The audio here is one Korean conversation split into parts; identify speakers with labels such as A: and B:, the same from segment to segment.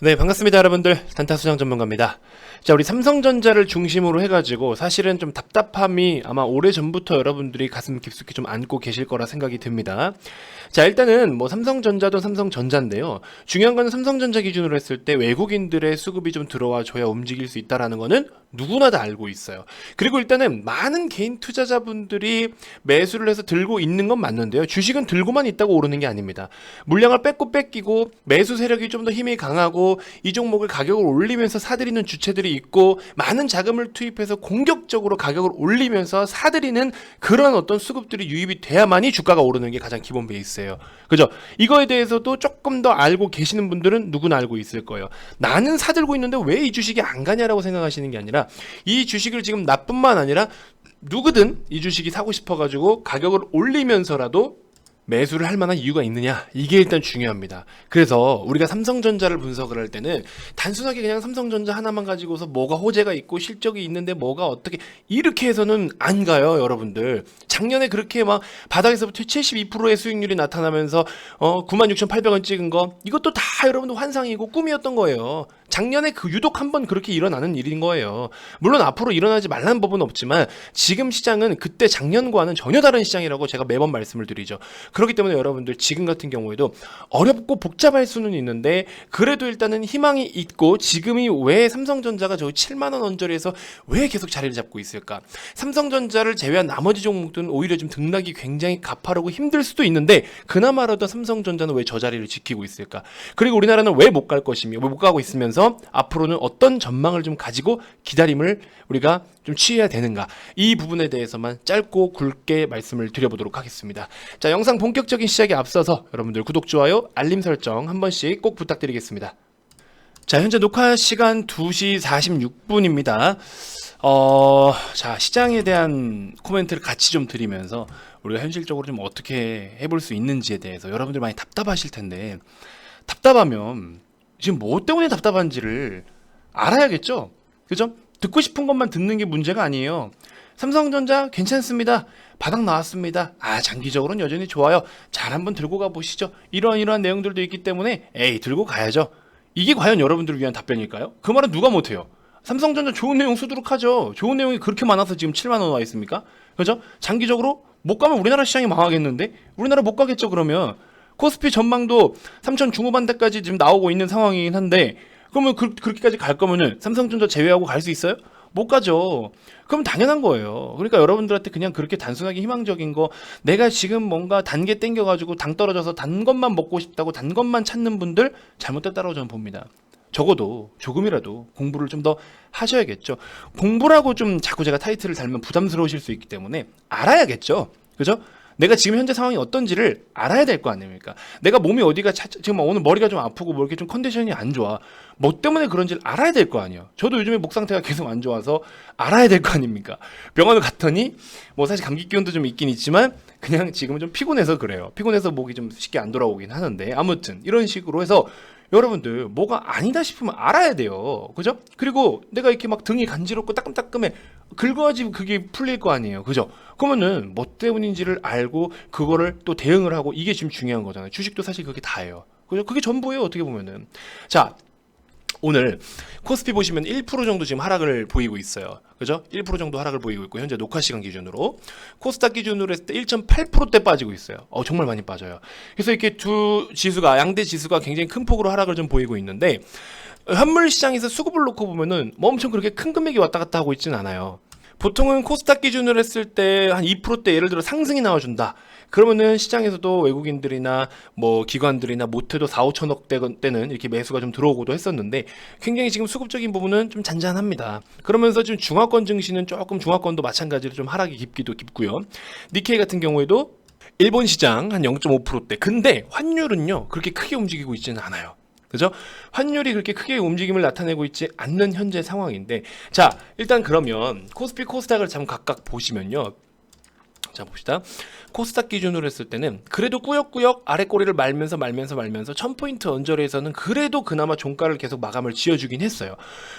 A: 네, 반갑습니다, 여러분들. 단타수장 전문가입니다. 자, 우리 삼성전자를 중심으로 해가지고 사실은 좀 답답함이 아마 오래전부터 여러분들이 가슴 깊숙이 좀 안고 계실 거라 생각이 듭니다. 자, 일단은 뭐 삼성전자도 삼성전자인데요. 중요한 건 삼성전자 기준으로 했을 때 외국인들의 수급이 좀 들어와 줘야 움직일 수 있다라는 거는 누구나 다 알고 있어요. 그리고 일단은 많은 개인 투자자분들이 매수를 해서 들고 있는 건 맞는데요. 주식은 들고만 있다고 오르는 게 아닙니다. 물량을 뺏기고 매수 세력이 좀 더 힘이 강하고 이 종목을 가격을 올리면서 사들이는 주체들이 있고 많은 자금을 투입해서 공격적으로 가격을 올리면서 사들이는 그런 어떤 수급들이 유입이 돼야만이 주가가 오르는 게 가장 기본 베이스예요. 그죠? 이거에 대해서도 조금 더 알고 계시는 분들은 누구나 알고 있을 거예요. 나는 사들고 있는데 왜 이 주식이 안 가냐라고 생각하시는 게 아니라 이 주식을 지금 나뿐만 아니라 누구든 이 주식이 사고 싶어가지고 가격을 올리면서라도 매수를 할 만한 이유가 있느냐, 이게 일단 중요합니다. 그래서 우리가 삼성전자를 분석을 할 때는 단순하게 그냥 삼성전자 하나만 가지고서 뭐가 호재가 있고 실적이 있는데 뭐가 어떻게 이렇게 해서는 안 가요, 여러분들. 작년에 그렇게 막 바닥에서부터 72%의 수익률이 나타나면서 96,800원 찍은 거, 이것도 다 여러분들 환상이고 꿈이었던 거예요. 작년에 그 유독 한번 그렇게 일어나는 일인 거예요. 물론 앞으로 일어나지 말라는 법은 없지만 지금 시장은 그때 작년과는 전혀 다른 시장이라고 제가 매번 말씀을 드리죠. 그렇기 때문에 여러분들 지금 같은 경우에도 어렵고 복잡할 수는 있는데 그래도 일단은 희망이 있고, 지금이 왜 삼성전자가 저기 7만원 언저리에서 왜 계속 자리를 잡고 있을까? 삼성전자를 제외한 나머지 종목들은 오히려 좀 등락이 굉장히 가파르고 힘들 수도 있는데 그나마라도 삼성전자는 왜 저 자리를 지키고 있을까? 그리고 우리나라는 왜 못 갈 것이며 왜 못 가고 있으면서 앞으로는 어떤 전망을 좀 가지고 기다림을 우리가 좀 취해야 되는가, 이 부분에 대해서만 짧고 굵게 말씀을 드려보도록 하겠습니다. 자, 영상 본격적인 시작에 앞서서 여러분들 구독, 좋아요, 알림 설정 한 번씩 꼭 부탁드리겠습니다. 자, 현재 녹화 시간 2시 46분입니다. 자, 시장에 대한 코멘트를 같이 좀 드리면서 우리가 현실적으로 좀 어떻게 해볼 수 있는지에 대해서 여러분들 많이 답답하실 텐데, 답답하면 지금 뭐 때문에 답답한지를 알아야겠죠? 그죠? 듣고 싶은 것만 듣는 게 문제가 아니에요. 삼성전자 괜찮습니다. 바닥 나왔습니다. 장기적으로는 여전히 좋아요. 잘 한번 들고 가보시죠. 이러한 내용들도 있기 때문에 들고 가야죠. 이게 과연 여러분들을 위한 답변일까요? 그 말은 누가 못해요. 삼성전자 좋은 내용 수두룩하죠. 좋은 내용이 그렇게 많아서 지금 7만원 와 있습니까? 그죠? 장기적으로 못 가면 우리나라 시장이 망하겠는데? 우리나라 못 가겠죠, 그러면. 코스피 전망도 3천 중후반대까지 지금 나오고 있는 상황이긴 한데, 그러면 그렇게까지 갈 거면은 삼성전자 제외하고 갈 수 있어요? 못 가죠. 그럼 당연한 거예요. 그러니까 여러분들한테 그냥 그렇게 단순하게 희망적인 거, 내가 지금 뭔가 단계 땡겨가지고 당 떨어져서 단 것만 먹고 싶다고 단 것만 찾는 분들 잘못됐다고 저는 봅니다. 적어도 조금이라도 공부를 좀 더 하셔야겠죠. 공부라고 좀 자꾸 제가 타이틀을 달면 부담스러우실 수 있기 때문에 알아야겠죠. 그죠? 내가 지금 현재 상황이 어떤지를 알아야 될 거 아닙니까? 내가 몸이 어디가 지금 오늘 머리가 좀 아프고 뭐 이렇게 좀 컨디션이 안 좋아. 뭐 때문에 그런지를 알아야 될 거 아니에요. 저도 요즘에 목 상태가 계속 안 좋아서 알아야 될 거 아닙니까? 병원을 갔더니 뭐 사실 감기 기운도 좀 있긴 있지만 그냥 지금은 좀 피곤해서 그래요. 피곤해서 목이 좀 쉽게 안 돌아오긴 하는데, 아무튼 이런 식으로 해서 여러분들 뭐가 아니다 싶으면 알아야 돼요. 그죠? 그리고 내가 이렇게 막 등이 간지럽고 따끔따끔해, 긁어야지 그게 풀릴 거 아니에요. 그죠? 그러면은 뭐 때문인지를 알고 그거를 또 대응을 하고, 이게 지금 중요한 거잖아요. 주식도 사실 그게 다예요. 그죠? 그게 전부예요, 어떻게 보면은. 자, 오늘 코스피 보시면 1% 정도 지금 하락을 보이고 있어요. 그죠? 1% 정도 하락을 보이고 있고, 현재 녹화 시간 기준으로 코스닥 기준으로 했을 때 1.8%대 빠지고 있어요. 정말 많이 빠져요. 그래서 이렇게 두 지수가, 양대 지수가 굉장히 큰 폭으로 하락을 좀 보이고 있는데, 현물 시장에서 수급을 놓고 보면은 뭐 엄청 그렇게 큰 금액이 왔다 갔다 하고 있지는 않아요. 보통은 코스닥 기준으로 했을 때 한 2%대 예를 들어 상승이 나와준다. 그러면은 시장에서도 외국인들이나 뭐 기관들이나 못해도 4, 5천억 대는 이렇게 매수가 좀 들어오고도 했었는데, 굉장히 지금 수급적인 부분은 좀 잔잔합니다. 그러면서 지금 중화권 증시는 조금, 중화권도 마찬가지로 좀 하락이 깊고요. 니케이 같은 경우에도 일본 시장 한 0.5%대. 근데 환율은요 그렇게 크게 움직이고 있지는 않아요. 그죠? 환율이 그렇게 크게 움직임을 나타내고 있지 않는 현재 상황인데, 자, 일단 그러면 코스피, 코스닥을 잠깐 각각 보시면요. 자, 봅시다. 코스닥 기준으로 했을 때는 그래도 꾸역꾸역 아래 꼬리를 말면서 1000포인트 언저리에서는 그래도 그나마 종가를 계속 마감을 지어주긴 했어요.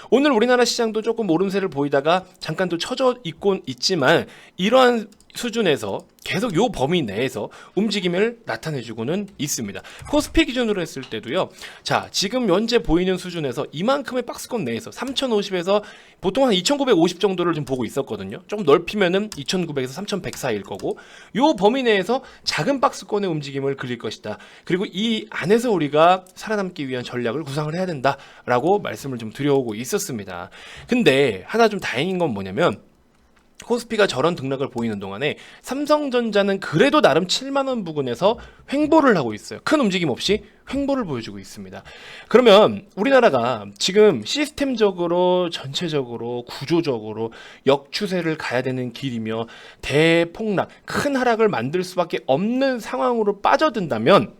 A: 오늘 우리나라 시장도 조금 오름세를 보이다가 잠깐 또 처져 있곤 있지만, 이러한 수준에서 계속 요 범위 내에서 움직임을 나타내주고는 있습니다. 코스피 기준으로 했을 때도요. 자, 지금 현재 보이는 수준에서 이만큼의 박스권 내에서 3050에서 보통 한 2950 정도를 좀 보고 있었거든요. 조금 넓히면은 2900에서 3100 사이일 거고, 요 범위 내에서 작은 박스권의 움직임을 그릴 것이다. 그리고 이 안에서 우리가 살아남기 위한 전략을 구상을 해야 된다라고 말씀을 좀 드려오고 있었습니다. 근데 하나 좀 다행인 건 뭐냐면, 코스피가 저런 등락을 보이는 동안에 삼성전자는 그래도 나름 7만원 부근에서 횡보를 하고 있어요. 큰 움직임 없이 횡보를 보여주고 있습니다. 그러면 우리나라가 지금 시스템적으로 전체적으로 구조적으로 역추세를 가야 되는 길이며 대폭락, 큰 하락을 만들 수밖에 없는 상황으로 빠져든다면,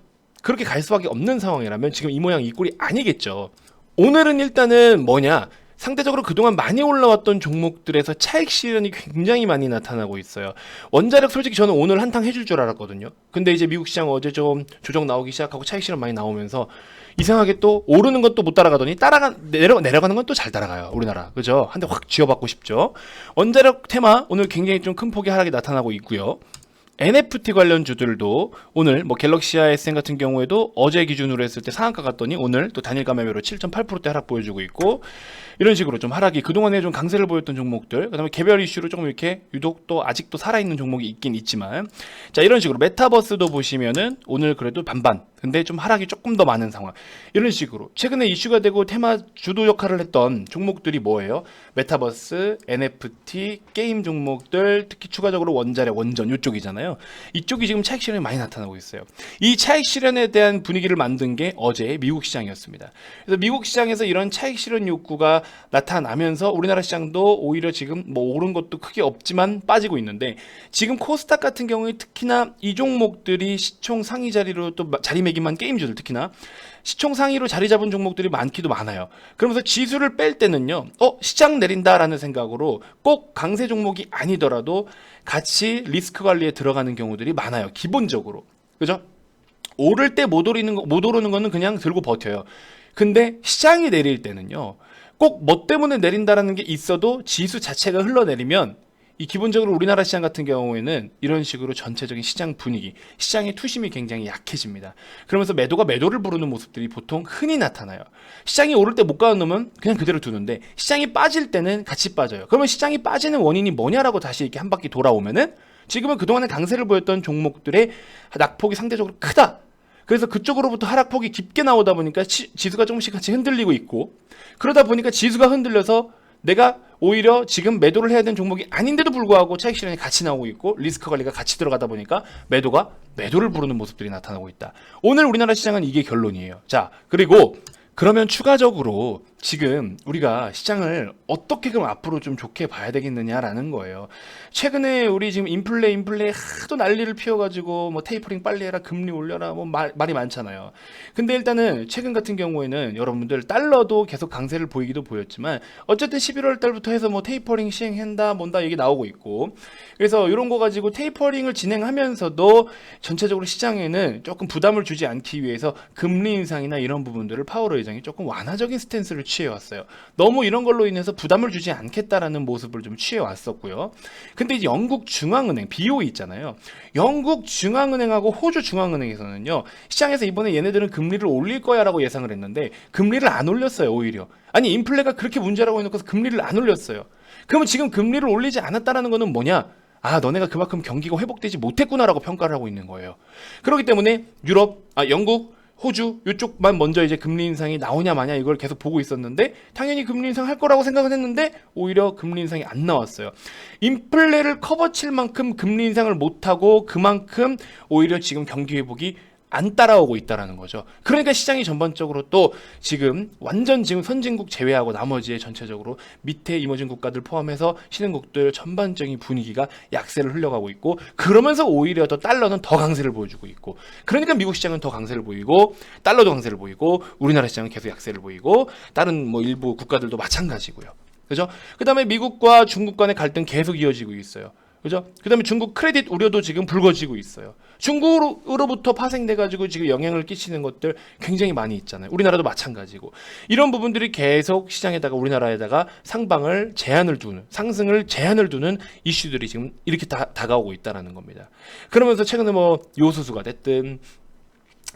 A: 그렇게 갈 수밖에 없는 상황이라면 지금 이 모양 이 꼴이 아니겠죠. 오늘은 일단은 뭐냐, 상대적으로 그동안 많이 올라왔던 종목들에서 차익 실현이 굉장히 많이 나타나고 있어요. 원자력 솔직히 저는 오늘 한탕 해줄 줄 알았거든요. 근데 이제 미국 시장 어제 좀 조정 나오기 시작하고 차익 실현 많이 나오면서 이상하게 또 오르는 건 또 못 따라가더니 내려가는 건 또 잘 따라가요. 우리나라. 그죠? 한 대 확 쥐어받고 싶죠. 원자력 테마 오늘 굉장히 좀 큰 폭의 하락이 나타나고 있고요. NFT 관련주들도 오늘 뭐 갤럭시아 SM 같은 경우에도 어제 기준으로 했을 때 상한가 갔더니 오늘 또 단일가 매매로 7.8%대 하락 보여주고 있고, 이런 식으로 좀 하락이 그동안에 좀 강세를 보였던 종목들, 그다음에 개별 이슈로 조금 이렇게 유독 또 아직도 살아있는 종목이 있긴 있지만, 자, 이런 식으로 메타버스도 보시면은 오늘 그래도 반반, 근데 좀 하락이 조금 더 많은 상황. 이런 식으로 최근에 이슈가 되고 테마 주도 역할을 했던 종목들이 뭐예요? 메타버스, NFT, 게임 종목들, 특히 추가적으로 원자력, 원전 이쪽이잖아요. 이쪽이 지금 차익 실현이 많이 나타나고 있어요. 이 차익 실현에 대한 분위기를 만든 게 어제 미국 시장이었습니다. 그래서 미국 시장에서 이런 차익 실현 욕구가 나타나면서 우리나라 시장도 오히려 지금 뭐 오른 것도 크게 없지만 빠지고 있는데, 지금 코스닥 같은 경우에 특히나 이 종목들이 시총 상위 자리로 또 자리매김한 게임주들, 특히나 시총 상위로 자리 잡은 종목들이 많기도 많아요. 그러면서 지수를 뺄 때는요, 시장 내린다라는 생각으로 꼭 강세 종목이 아니더라도 같이 리스크 관리에 들어가는 경우들이 많아요. 기본적으로. 그죠? 오를 때 못 오르는 거는 그냥 들고 버텨요. 근데 시장이 내릴 때는요, 꼭 뭐 때문에 내린다라는 게 있어도 지수 자체가 흘러내리면, 이 기본적으로 우리나라 시장 같은 경우에는 이런 식으로 전체적인 시장 분위기, 시장의 투심이 굉장히 약해집니다. 그러면서 매도가 매도를 부르는 모습들이 보통 흔히 나타나요. 시장이 오를 때 못 가는 놈은 그냥 그대로 두는데, 시장이 빠질 때는 같이 빠져요. 그러면 시장이 빠지는 원인이 뭐냐라고 다시 이렇게 한 바퀴 돌아오면은, 지금은 그동안에 강세를 보였던 종목들의 낙폭이 상대적으로 크다. 그래서 그쪽으로부터 하락폭이 깊게 나오다 보니까 지수가 조금씩 같이 흔들리고 있고, 그러다 보니까 지수가 흔들려서 내가 오히려 지금 매도를 해야 되는 종목이 아닌데도 불구하고 차익 실현이 같이 나오고 있고, 리스크 관리가 같이 들어가다 보니까 매도가 매도를 부르는 모습들이 나타나고 있다. 오늘 우리나라 시장은 이게 결론이에요. 자, 그리고 그러면 추가적으로 지금 우리가 시장을 어떻게 그럼 앞으로 좀 좋게 봐야 되겠느냐라는 거예요. 최근에 우리 지금 인플레 하도 난리를 피워가지고 뭐 테이퍼링 빨리 해라, 금리 올려라, 뭐 말이 많잖아요. 근데 일단은 최근 같은 경우에는 여러분들 달러도 계속 강세를 보이기도 보였지만, 어쨌든 11월 달부터 해서 뭐 테이퍼링 시행한다 뭔다 얘기 나오고 있고, 그래서 이런 거 가지고 테이퍼링을 진행하면서도 전체적으로 시장에는 조금 부담을 주지 않기 위해서 금리 인상이나 이런 부분들을 파월 의장이 조금 완화적인 스탠스를 취해왔어요. 너무 이런 걸로 인해서 부담을 주지 않겠다라는 모습을 좀 취해왔었고요. 근데 이제 영국 중앙은행 BOE 있잖아요. 영국 중앙은행하고 호주 중앙은행에서는요, 시장에서 이번에 얘네들은 금리를 올릴 거야라고 예상을 했는데 금리를 안 올렸어요. 오히려 아니, 인플레가 그렇게 문제라고 해놓고서 금리를 안 올렸어요. 그러면 지금 금리를 올리지 않았다라는 거는 뭐냐? 너네가 그만큼 경기가 회복되지 못했구나라고 평가를 하고 있는 거예요. 그렇기 때문에 영국, 호주 이쪽만 먼저 이제 금리 인상이 나오냐 마냐 이걸 계속 보고 있었는데, 당연히 금리 인상 할 거라고 생각을 했는데 오히려 금리 인상이 안 나왔어요. 인플레를 커버칠 만큼 금리 인상을 못하고 그만큼 오히려 지금 경기 회복이 안 따라오고 있다라는 거죠. 그러니까 시장이 전반적으로 또 지금 완전 지금 선진국 제외하고 나머지의 전체적으로 밑에 이머징 국가들 포함해서 신흥국들 전반적인 분위기가 약세를 흘려가고 있고, 그러면서 오히려 더 달러는 더 강세를 보여주고 있고, 그러니까 미국 시장은 더 강세를 보이고 달러도 강세를 보이고 우리나라 시장은 계속 약세를 보이고 다른 뭐 일부 국가들도 마찬가지고요. 그죠? 그 다음에 미국과 중국 간의 갈등 계속 이어지고 있어요. 그죠? 그다음에 중국 크레딧 우려도 지금 불거지고 있어요. 중국으로부터 파생돼가지고 지금 영향을 끼치는 것들 굉장히 많이 있잖아요. 우리나라도 마찬가지고 이런 부분들이 계속 시장에다가 우리나라에다가 상방을 제한을 두는 상승을 제한을 두는 이슈들이 지금 이렇게 다가오고 있다라는 겁니다. 그러면서 최근에 뭐 요소수가 됐든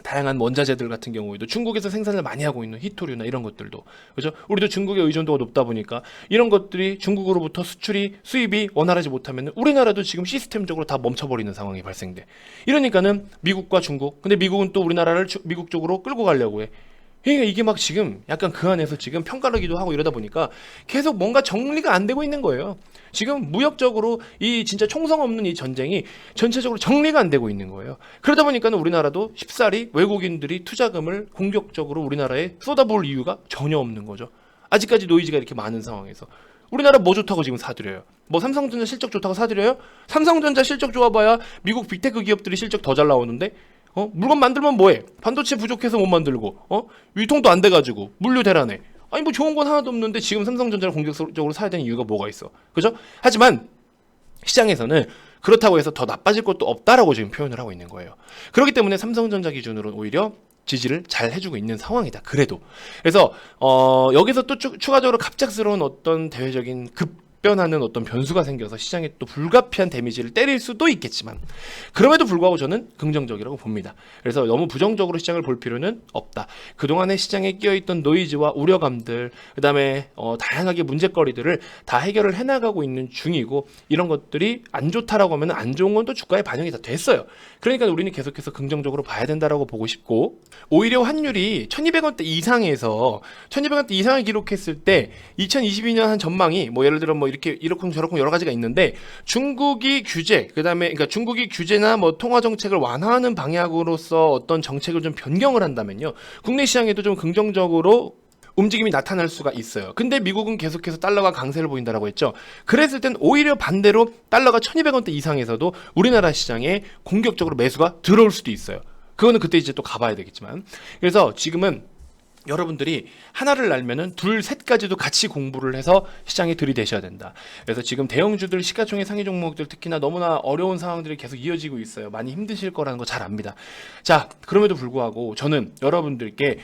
A: 다양한 원자재들 같은 경우에도 중국에서 생산을 많이 하고 있는 히토류나 이런 것들도 그죠? 우리도 중국의 의존도가 높다 보니까 이런 것들이 중국으로부터 수입이 원활하지 못하면 우리나라도 지금 시스템적으로 다 멈춰버리는 상황이 발생돼. 이러니까는 미국과 중국, 근데 미국은 또 우리나라를 미국 쪽으로 끌고 가려고 해. 그러니까 이게 막 지금 약간 그 안에서 지금 평가르기도 하고 이러다 보니까 계속 뭔가 정리가 안 되고 있는 거예요. 지금 무역적으로 이 진짜 총성 없는 이 전쟁이 전체적으로 정리가 안 되고 있는 거예요. 그러다 보니까는 우리나라도 쉽사리 외국인들이 투자금을 공격적으로 우리나라에 쏟아부을 이유가 전혀 없는 거죠. 아직까지 노이즈가 이렇게 많은 상황에서 우리나라 뭐 좋다고 지금 사들여요? 뭐 삼성전자 실적 좋다고 사들여요? 삼성전자 실적 좋아봐야 미국 빅테크 기업들이 실적 더 잘 나오는데 물건 만들면 뭐해? 반도체 부족해서 못 만들고, 유통도 안 돼가지고, 물류 대란해. 아니, 뭐 좋은 건 하나도 없는데 지금 삼성전자를 공격적으로 사야 되는 이유가 뭐가 있어? 그죠? 하지만, 시장에서는 그렇다고 해서 더 나빠질 것도 없다라고 지금 표현을 하고 있는 거예요. 그렇기 때문에 삼성전자 기준으로 오히려 지지를 잘 해주고 있는 상황이다. 그래도. 그래서, 여기서 또 추가적으로 갑작스러운 어떤 대외적인 급변하는 어떤 변수가 생겨서 시장에 또 불가피한 데미지를 때릴 수도 있겠지만 그럼에도 불구하고 저는 긍정적이라고 봅니다. 그래서 너무 부정적으로 시장을 볼 필요는 없다. 그동안에 시장에 끼어있던 노이즈와 우려감들 그 다음에 다양하게 문제거리들을 다 해결을 해나가고 있는 중이고 이런 것들이 안 좋다라고 하면 안 좋은 건 또 주가에 반영이 다 됐어요. 그러니까 우리는 계속해서 긍정적으로 봐야 된다라고 보고 싶고 오히려 환율이 1200원대 이상에서 1200원대 이상을 기록했을 때 2022년 한 전망이 뭐 예를 들어 뭐 이렇고 저렇고 여러 가지가 있는데 중국이 규제 그다음에 그러니까 중국이 규제나 뭐 통화 정책을 완화하는 방향으로서 어떤 정책을 좀 변경을 한다면요. 국내 시장에도 좀 긍정적으로 움직임이 나타날 수가 있어요. 근데 미국은 계속해서 달러가 강세를 보인다라고 했죠. 그랬을 땐 오히려 반대로 달러가 1200원대 이상에서도 우리나라 시장에 공격적으로 매수가 들어올 수도 있어요. 그거는 그때 이제 또 가봐야 되겠지만. 그래서 지금은 여러분들이 하나를 알면은 둘, 셋까지도 같이 공부를 해서 시장에 들이대셔야 된다. 그래서 지금 대형주들, 시가총액 상위 종목들 특히나 너무나 어려운 상황들이 계속 이어지고 있어요. 많이 힘드실 거라는 거 잘 압니다. 자, 그럼에도 불구하고 저는 여러분들께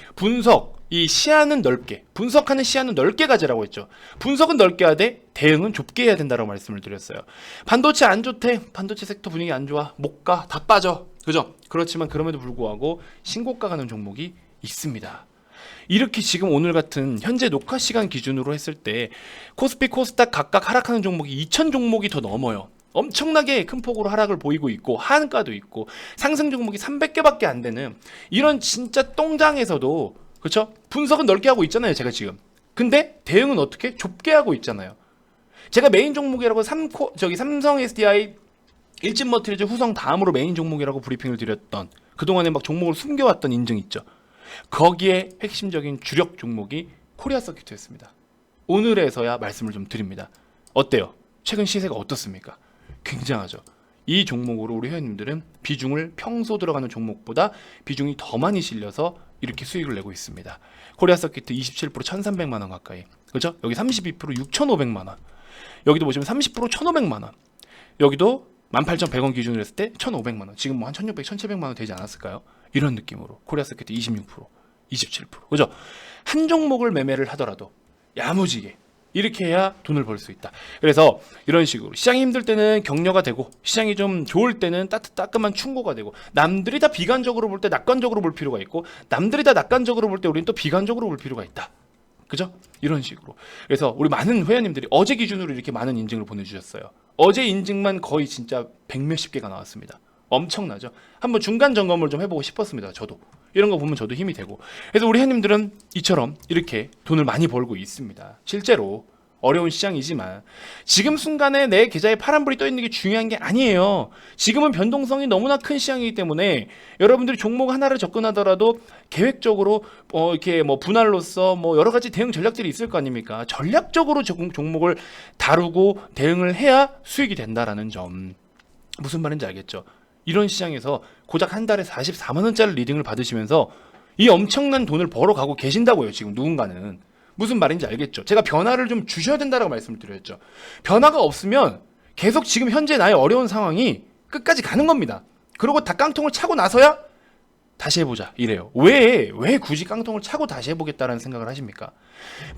A: 이 시야는 넓게, 분석하는 시야는 넓게 가지라고 했죠. 분석은 넓게 하되 대응은 좁게 해야 된다고 말씀을 드렸어요. 반도체 안 좋대. 반도체 섹터 분위기 안 좋아. 못 가. 다 빠져. 그죠? 그렇지만 그럼에도 불구하고 신고가 가는 종목이 있습니다. 이렇게 지금 오늘 같은 현재 녹화 시간 기준으로 했을 때 코스피, 코스닥 각각 하락하는 종목이 2,000 종목이 더 넘어요. 엄청나게 큰 폭으로 하락을 보이고 있고 한가도 있고 상승 종목이 300개밖에 안 되는 이런 진짜 똥장에서도 그렇죠? 분석은 넓게 하고 있잖아요, 제가 지금. 근데 대응은 어떻게? 좁게 하고 있잖아요. 제가 메인 종목이라고 삼성 SDI, 일진 머티리얼즈, 후성 다음으로 메인 종목이라고 브리핑을 드렸던 그동안에 막 종목을 숨겨왔던 인증 있죠. 거기에 핵심적인 주력 종목이 코리아 서큐트였습니다. 오늘에서야 말씀을 좀 드립니다. 어때요? 최근 시세가 어떻습니까? 굉장하죠. 이 종목으로 우리 회원님들은 비중을 평소 들어가는 종목보다 비중이 더 많이 실려서 이렇게 수익을 내고 있습니다. 코리아 서큐트 27% 1,300만 원 가까이. 그죠? 여기 32% 6,500만 원. 여기도 보시면 30% 1,500만 원. 여기도 18,100원 기준으로 했을 때 1,500만 원. 지금 뭐 한 1,600, 1,700만 원 되지 않았을까요? 이런 느낌으로 코리아 서큐트 26%, 27%. 그죠? 한 종목을 매매를 하더라도 야무지게 이렇게 해야 돈을 벌 수 있다. 그래서 이런 식으로 시장이 힘들 때는 격려가 되고 시장이 좀 좋을 때는 따끔한 충고가 되고 남들이 다 비관적으로 볼 때 낙관적으로 볼 필요가 있고 남들이 다 낙관적으로 볼 때 우리는 또 비관적으로 볼 필요가 있다. 그죠? 이런 식으로. 그래서 우리 많은 회원님들이 어제 기준으로 이렇게 많은 인증을 보내주셨어요. 어제 인증만 거의 진짜 100몇십 개가 나왔습니다. 엄청나죠? 한번 중간 점검을 좀 해보고 싶었습니다. 저도. 이런 거 보면 저도 힘이 되고. 그래서 우리 회원님들은 이처럼 이렇게 돈을 많이 벌고 있습니다. 실제로 어려운 시장이지만 지금 순간에 내 계좌에 파란불이 떠 있는 게 중요한 게 아니에요. 지금은 변동성이 너무나 큰 시장이기 때문에 여러분들이 종목 하나를 접근하더라도 계획적으로 이렇게 뭐 분할로서 뭐 여러 가지 대응 전략들이 있을 거 아닙니까? 전략적으로 종목을 다루고 대응을 해야 수익이 된다라는 점. 무슨 말인지 알겠죠? 이런 시장에서 고작 한 달에 44만 원짜리 리딩을 받으시면서 이 엄청난 돈을 벌어가고 계신다고요. 지금 누군가는. 무슨 말인지 알겠죠? 제가 변화를 좀 주셔야 된다라고 말씀을 드렸죠. 변화가 없으면 계속 지금 현재 나의 어려운 상황이 끝까지 가는 겁니다. 그리고 다 깡통을 차고 나서야 다시 해보자 이래요. 왜 굳이 깡통을 차고 다시 해보겠다라는 생각을 하십니까?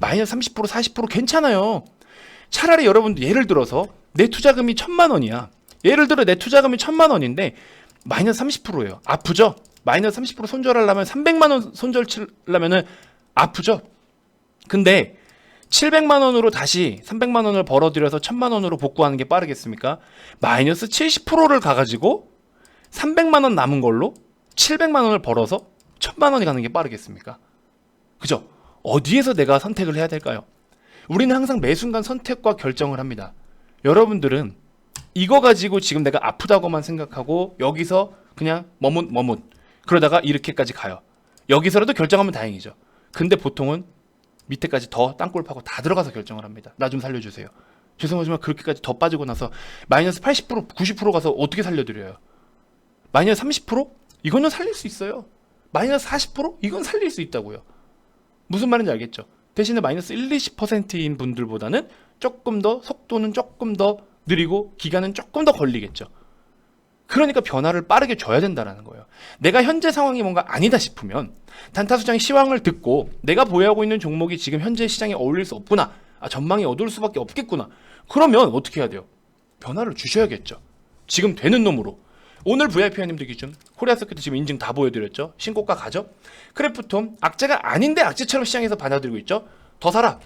A: 마이너스 30% 40% 괜찮아요. 차라리 여러분들 예를 들어서 내 투자금이 1,000만 원이야. 예를 들어 내 투자금이 1,000만 원인데 마이너스 30%예요. 아프죠? 마이너스 30% 손절하려면 300만 원 손절 치려면은 아프죠? 근데 700만 원으로 다시 300만 원을 벌어들여서 1,000만 원으로 복구하는 게 빠르겠습니까? 마이너스 70%를 가가지고 300만 원 남은 걸로 700만 원을 벌어서 1,000만 원이 가는 게 빠르겠습니까? 그죠? 어디에서 내가 선택을 해야 될까요? 우리는 항상 매 순간 선택과 결정을 합니다. 여러분들은 이거 가지고 지금 내가 아프다고만 생각하고 여기서 그냥 머뭇 그러다가 이렇게까지 가요. 여기서라도 결정하면 다행이죠. 근데 보통은 밑에까지 더 땅굴 파고 다 들어가서 결정을 합니다. 나 좀 살려주세요. 죄송하지만 그렇게까지 더 빠지고 나서 마이너스 80% 90% 가서 어떻게 살려드려요? 마이너스 30%? 이거는 살릴 수 있어요. 마이너스 40%? 이건 살릴 수 있다고요. 무슨 말인지 알겠죠? 대신에 마이너스 1, 20%인 분들보다는 조금 더 속도는 조금 더 느리고 기간은 조금 더 걸리겠죠. 그러니까 변화를 빠르게 줘야 된다는 거예요. 내가 현재 상황이 뭔가 아니다 싶으면 단타수장의 시황을 듣고 내가 보유하고 있는 종목이 지금 현재 시장에 어울릴 수 없구나. 전망이 어두울 수밖에 없겠구나. 그러면 어떻게 해야 돼요? 변화를 주셔야겠죠. 지금 되는 놈으로. 오늘 VIP 회원님들 기준 코리아서킷 지금 인증 다 보여드렸죠. 신고가 가죠. 크래프톤 악재가 아닌데 악재처럼 시장에서 받아들이고 있죠. 더 사라.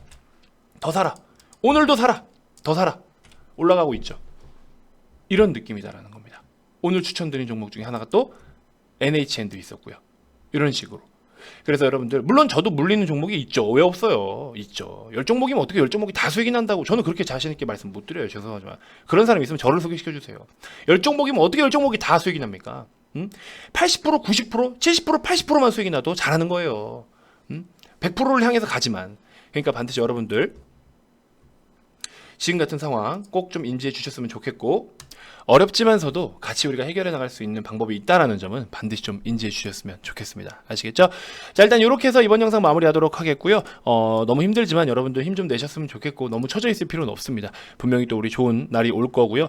A: 오늘도 사라. 더 사라. 올라가고 있죠. 이런 느낌이다라는 겁니다. 오늘 추천드린 종목 중에 하나가 또 NHN도 있었고요. 이런 식으로. 그래서 여러분들 물론 저도 물리는 종목이 있죠. 왜 없어요? 있죠. 10종목이면 어떻게 10종목이 다 수익이 난다고 저는 그렇게 자신 있게 말씀 못 드려요. 죄송하지만 그런 사람 있으면 저를 소개시켜 주세요. 10종목이면 어떻게 10종목이 다 수익이 납니까? 80%, 90%, 70%, 80%만 수익이 나도 잘하는 거예요. 100%를 향해서 가지만. 그러니까 반드시 여러분들 지금 같은 상황 꼭 좀 인지해 주셨으면 좋겠고, 어렵지만서도 같이 우리가 해결해 나갈 수 있는 방법이 있다라는 점은 반드시 좀 인지해 주셨으면 좋겠습니다. 아시겠죠? 자, 일단 이렇게 해서 이번 영상 마무리하도록 하겠고요. 너무 힘들지만 여러분들 힘 좀 내셨으면 좋겠고, 너무 처져 있을 필요는 없습니다. 분명히 또 우리 좋은 날이 올 거고요.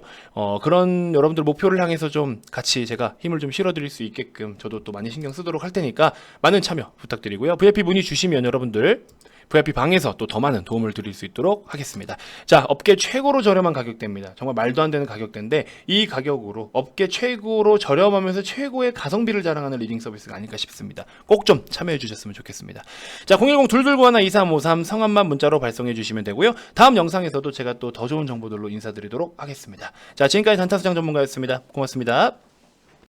A: 그런 여러분들 목표를 향해서 좀 같이 제가 힘을 좀 실어드릴 수 있게끔 저도 또 많이 신경 쓰도록 할 테니까 많은 참여 부탁드리고요. VIP 문의 주시면 여러분들 VIP 방에서 또 더 많은 도움을 드릴 수 있도록 하겠습니다. 자, 업계 최고로 저렴한 가격대입니다. 정말 말도 안 되는 가격대인데 이 가격으로 업계 최고로 저렴하면서 최고의 가성비를 자랑하는 리딩 서비스가 아닐까 싶습니다. 꼭 좀 참여해 주셨으면 좋겠습니다. 자, 010-229-1-2353 성함만 문자로 발송해 주시면 되고요. 다음 영상에서도 제가 또 더 좋은 정보들로 인사드리도록 하겠습니다. 자, 지금까지 단타수장 전문가였습니다. 고맙습니다.